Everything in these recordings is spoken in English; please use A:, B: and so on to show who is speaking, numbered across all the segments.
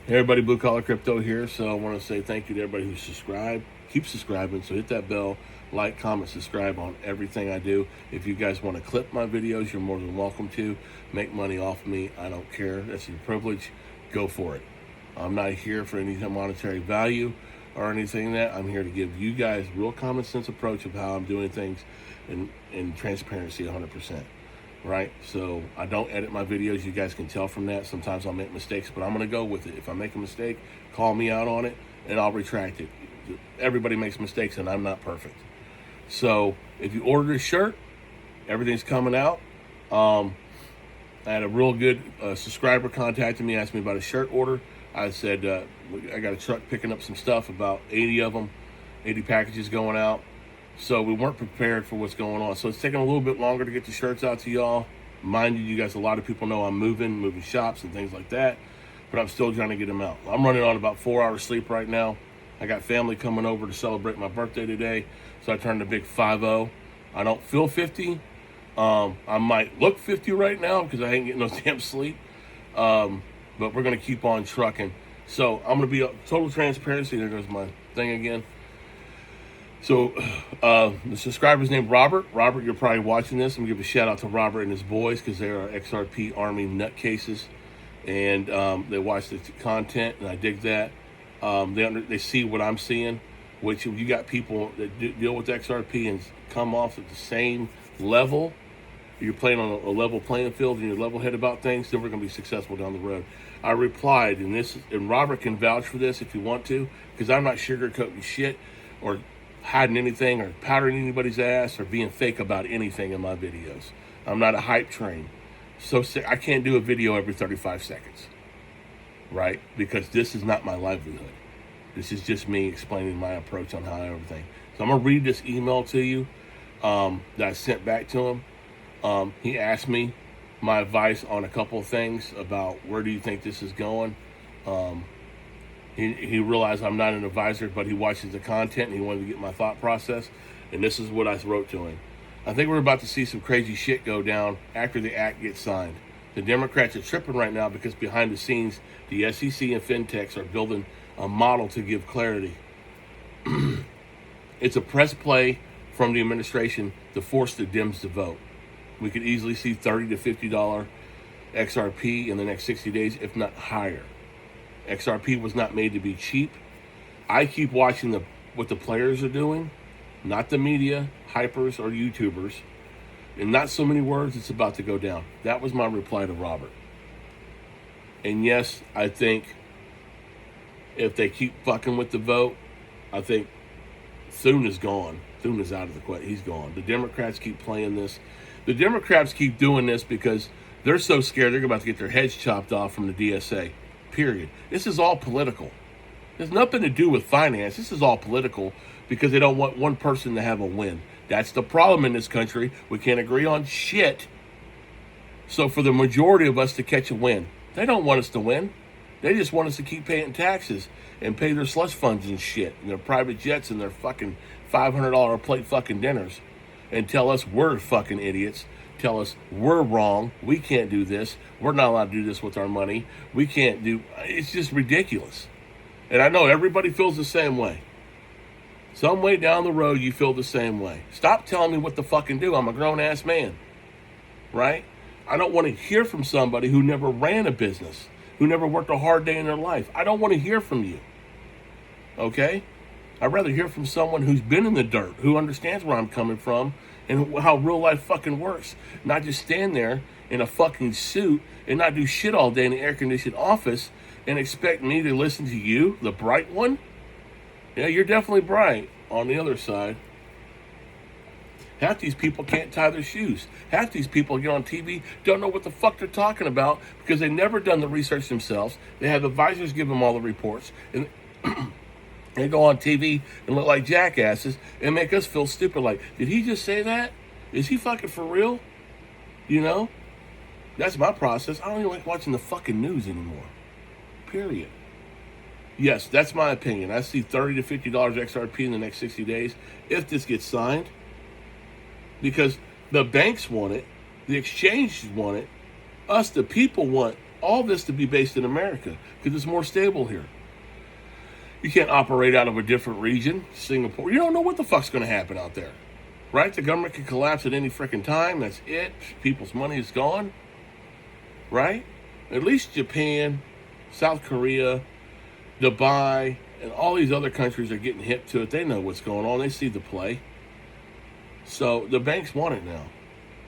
A: Hey everybody, Blue Collar Crypto here. So I want to say thank you to everybody who's subscribed. Keep subscribing. So hit that bell, like, comment, subscribe on everything I do. If you guys want to clip my videos, you're more than welcome to. Make money off me. I don't care. That's your privilege. Go for it. I'm not here for any monetary value or anything that. I'm here to give you guys real common sense approach of how I'm doing things in transparency 100%. Right? So I don't edit my videos. You guys can tell from that. Sometimes I'll make mistakes, but I'm going to go with it. If I make a mistake, call me out on it and I'll retract it. Everybody makes mistakes and I'm not perfect. So if you order a shirt, everything's coming out. I had a real good subscriber contacted me, asked me about a shirt order. I said, I got a truck picking up some stuff, about 80 of them, 80 packages going out. So we weren't prepared for what's going on. So it's taking a little bit longer to get the shirts out to y'all. Mind you, you guys, a lot of people know I'm moving shops and things like that, but I'm still trying to get them out. I'm running on about 4 hours sleep right now. I got family coming over to celebrate my birthday today, so I turned a big 5-0. I don't feel 50. I might look 50 right now because I ain't getting no damn sleep. But we're going to keep on trucking. So I'm going to be total transparency. There goes my thing again. So the subscriber's named Robert. Robert, you're probably watching this. I'm going to give a shout out to Robert and his boys because they are XRP Army nutcases. And they watch the content, and I dig that. They see what I'm seeing, which you got people that deal with XRP and come off at the same level. You're playing on a level playing field and you're level-headed about things, then we're going to be successful down the road. I replied, and Robert can vouch for this if you want to, because I'm not sugarcoating shit or hiding anything or powdering anybody's ass or being fake about anything in my videos. I'm not a hype train. So I can't do a video every 35 seconds, right? Because this is not my livelihood. This is just me explaining my approach on how everything. So I'm going to read this email to you that I sent back to him. He asked me my advice on a couple of things about where do you think this is going. He realized I'm not an advisor, but he watches the content and he wanted to get my thought process. And this is what I wrote to him. I think we're about to see some crazy shit go down after the act gets signed. The Democrats are tripping right now because behind the scenes, the SEC and fintechs are building a model to give clarity. It's a press play from the administration to force the Dems to vote. We could easily see $30 to $50 XRP in the next 60 days, if not higher. XRP was not made to be cheap. I keep watching what the players are doing, not the media, hypers, or YouTubers. In not so many words, it's about to go down. That was my reply to Robert. And yes, I think if they keep fucking with the vote, I think Thune is gone. Thune is out of the question. He's gone. The Democrats keep playing this. The Democrats keep doing this because they're so scared they're about to get their heads chopped off from the DSA. Period. This is all political. There's nothing to do with finance. This is all political because they don't want one person to have a win. That's the problem in this country. We can't agree on shit. So for the majority of us to catch a win, they don't want us to win. They just want us to keep paying taxes and pay their slush funds and shit and their private jets and their fucking $500 a plate fucking dinners and tell us we're fucking idiots. Tell us we're wrong. We can't do this. We're not allowed to do this with our money. We can't do. It's just ridiculous. And I know everybody feels the same way. Some way down the road, you feel the same way. Stop telling me what to fucking do. I'm a grown-ass man, right? I don't want to hear from somebody who never ran a business, who never worked a hard day in their life. I don't want to hear from you, okay? I'd rather hear from someone who's been in the dirt, who understands where I'm coming from and how real life fucking works. Not just stand there in a fucking suit and not do shit all day in an air-conditioned office and expect me to listen to you, the bright one. Yeah, you're definitely bright on the other side. Half these people can't tie their shoes. Half these people get on TV, don't know what the fuck they're talking about because they've never done the research themselves. They have advisors give them all the reports. And they go on TV and look like jackasses and make us feel stupid. Like, did he just say that? Is he fucking for real? You know? That's my process. I don't even like watching the fucking news anymore. Period. Yes, that's my opinion. I see $30 to $50 XRP in the next 60 days if this gets signed. Because the banks want it. The exchanges want it. Us, the people, want all this to be based in America because it's more stable here. You can't operate out of a different region, Singapore. You don't know what the fuck's going to happen out there, right? The government can collapse at any freaking time. That's it. People's money is gone, right? At least Japan, South Korea, Dubai, and all these other countries are getting hip to it. They know what's going on. They see the play. So the banks want it now.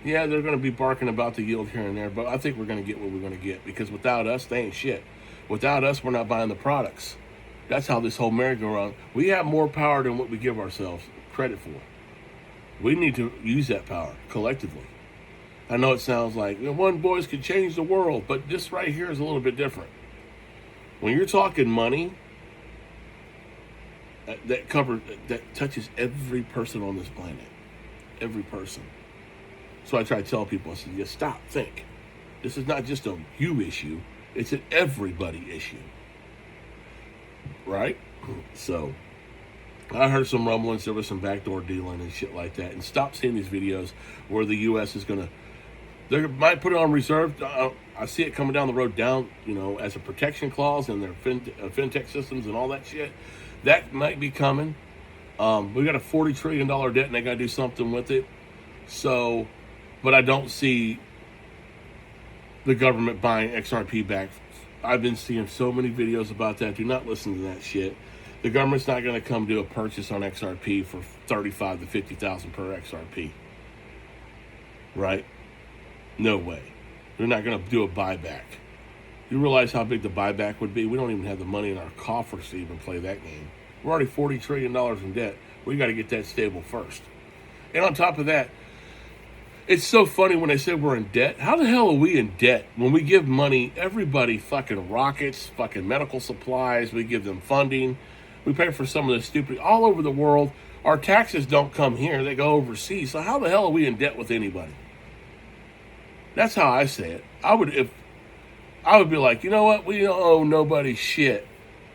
A: Yeah, they're going to be barking about the yield here and there, but I think we're going to get what we're going to get because without us, they ain't shit. Without us, we're not buying the products. That's how this whole merry-go-round. We have more power than what we give ourselves credit for. We need to use that power collectively. I know it sounds like one voice could change the world, but this right here is a little bit different. When you're talking money, that touches every person on this planet, every person. So I try to tell people, I said, yeah, stop, think. This is not just a you issue; it's an everybody issue. Right? So I heard some rumblings, there was some backdoor dealing and shit like that. And stop seeing these videos where the U.S. is going to, they might put it on reserve. I see it coming down the road down, as a protection clause in their fintech systems and all that shit. That might be coming. We got a $40 trillion debt and they got to do something with it. So, but I don't see the government buying XRP back. I've been seeing so many videos about that. Do not listen to that shit. The government's not going to come do a purchase on XRP for $35,000 to $50,000 per XRP. Right? No way. They're not going to do a buyback. You realize how big the buyback would be? We don't even have the money in our coffers to even play that game. We're already $40 trillion in debt. We got to get that stable first. And on top of that, it's so funny when they say we're in debt. How the hell are we in debt when we give money, everybody fucking rockets, fucking medical supplies, we give them funding, we pay for some of the stupid, all over the world. Our taxes don't come here, they go overseas. So how the hell are we in debt with anybody? That's how I say it. I would be like, you know what, we don't owe nobody shit.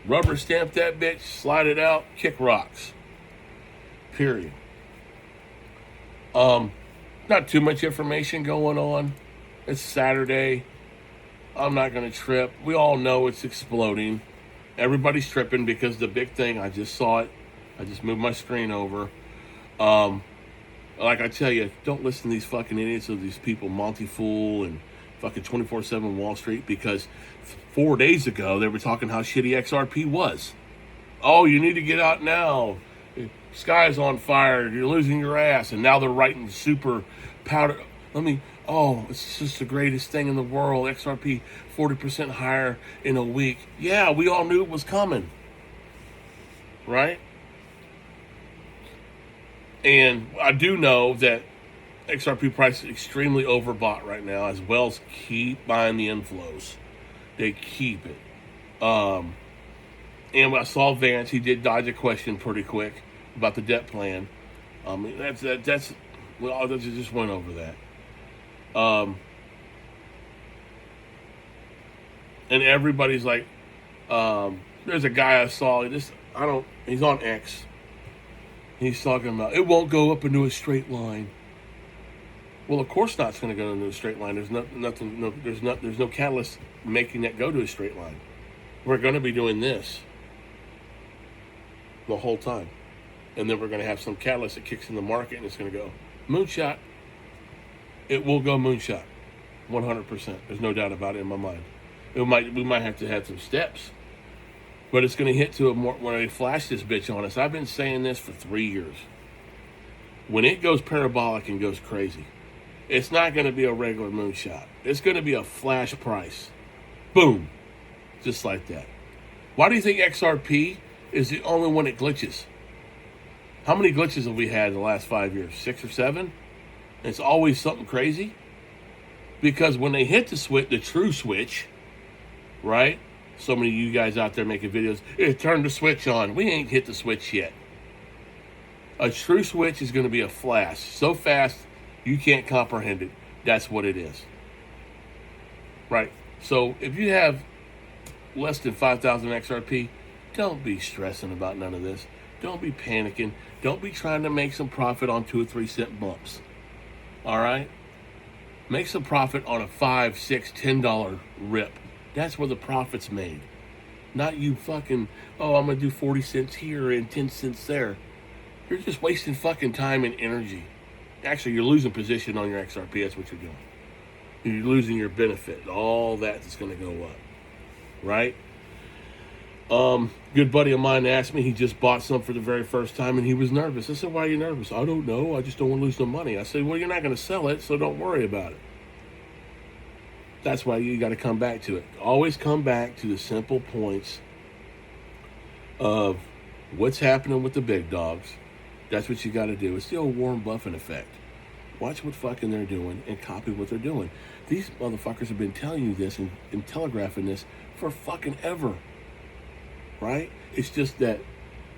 A: Rubber stamp that bitch, slide it out, kick rocks. Period. Not too much information going on. It's Saturday. I'm not going to trip. We all know it's exploding. Everybody's tripping because the big thing, I just saw it. I just moved my screen over. Like I tell you, don't listen to these fucking idiots or these people, Monty Fool and fucking 24/7 Wall Street, because 4 days ago they were talking how shitty XRP was. Oh, you need to get out now. Sky's on fire. You're losing your ass. And now they're writing super powder. It's just the greatest thing in the world. XRP 40% higher in a week. Yeah, we all knew it was coming. Right? And I do know that XRP price is extremely overbought right now, as well as keep buying the inflows. They keep it. And I saw Vance, he did dodge a question pretty quick about the debt plan. We just went over that. And everybody's like, there's a guy I saw, he's on X. He's talking about, it won't go up into a straight line. Well, of course not, it's going to go into a straight line. There's no catalyst making that go to a straight line. We're going to be doing this the whole time. And then we're going to have some catalyst that kicks in the market and it's going to go moonshot. It will go moonshot. 100%. There's no doubt about it in my mind. We might have to have some steps. But it's going to hit to a more, when they flash this bitch on us. I've been saying this for 3 years. When it goes parabolic and goes crazy, it's not going to be a regular moonshot. It's going to be a flash price. Boom. Just like that. Why do you think XRP is the only one that glitches? How many glitches have we had in the last 5 years? 6 or 7? And it's always something crazy? Because when they hit the switch, the true switch, right? So many of you guys out there making videos, it turned the switch on. We ain't hit the switch yet. A true switch is going to be a flash. So fast, you can't comprehend it. That's what it is. Right? So if you have less than 5,000 XRP, don't be stressing about none of this. Don't be panicking. Don't be trying to make some profit on 2 or 3 cent bumps. All right? Make some profit on a $5, $6, $10 rip. That's where the profit's made. Not you fucking, oh, I'm going to do 40 cents here and 10 cents there. You're just wasting fucking time and energy. Actually, you're losing position on your XRP. That's what you're doing. You're losing your benefit. All that's going to go up. Right? Good buddy of mine asked me, he just bought some for the very first time and he was nervous. I said, why are you nervous? I don't know. I just don't want to lose no money. I said, well, you're not going to sell it, so don't worry about it. That's why you got to come back to it. Always come back to the simple points of what's happening with the big dogs. That's what you got to do. It's the old Warren Buffett effect. Watch what fucking they're doing and copy what they're doing. These motherfuckers have been telling you this and telegraphing this for fucking ever. Right? It's just that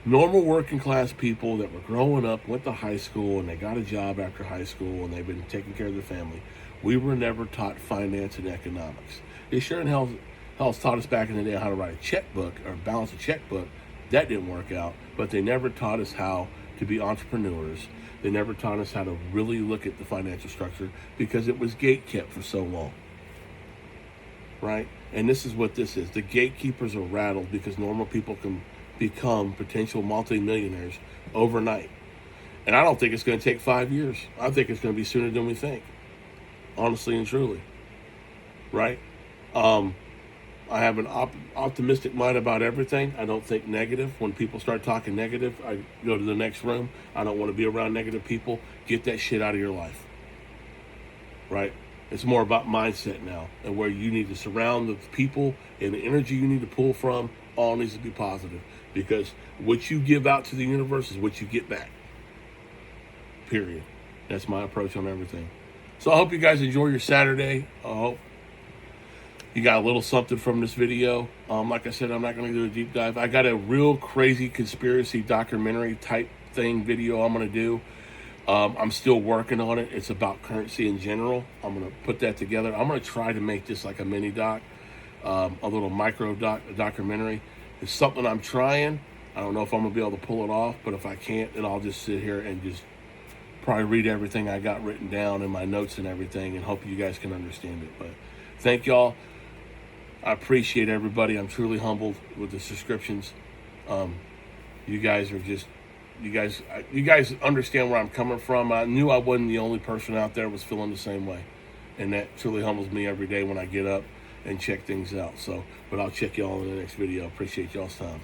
A: normal working class people that were growing up, went to high school, and they got a job after high school, and they've been taking care of their family. We were never taught finance and economics. They sure in hell taught us back in the day how to write a checkbook or balance a checkbook. That didn't work out, but they never taught us how to be entrepreneurs. They never taught us how to really look at the financial structure because it was gatekept for so long. Right? And this is what this is. The gatekeepers are rattled because normal people can become potential multimillionaires overnight. And I don't think it's going to take 5 years. I think it's going to be sooner than we think. Honestly and truly. Right? I have an optimistic mind about everything. I don't think negative. When people start talking negative, I go to the next room. I don't want to be around negative people. Get that shit out of your life. Right? It's more about mindset now and where you need to surround the people and the energy you need to pull from all needs to be positive because what you give out to the universe is what you get back. Period. That's my approach on everything. So I hope you guys enjoy your Saturday. I hope you got a little something from this video. Like I said, I'm not going to do a deep dive. I got a real crazy conspiracy documentary type thing video I'm going to do. I'm still working on it. It's about currency in general. I'm going to put that together. I'm going to try to make this like a mini doc, a little micro documentary. It's something I'm trying. I don't know if I'm going to be able to pull it off, but if I can't, then I'll just sit here and just probably read everything I got written down in my notes and everything and hope you guys can understand it. But thank y'all. I appreciate everybody. I'm truly humbled with the subscriptions. You guys are just, you guys understand where I'm coming from. I knew I wasn't the only person out there was feeling the same way. And that truly humbles me every day when I get up and check things out. So, but I'll check y'all in the next video. Appreciate y'all's time.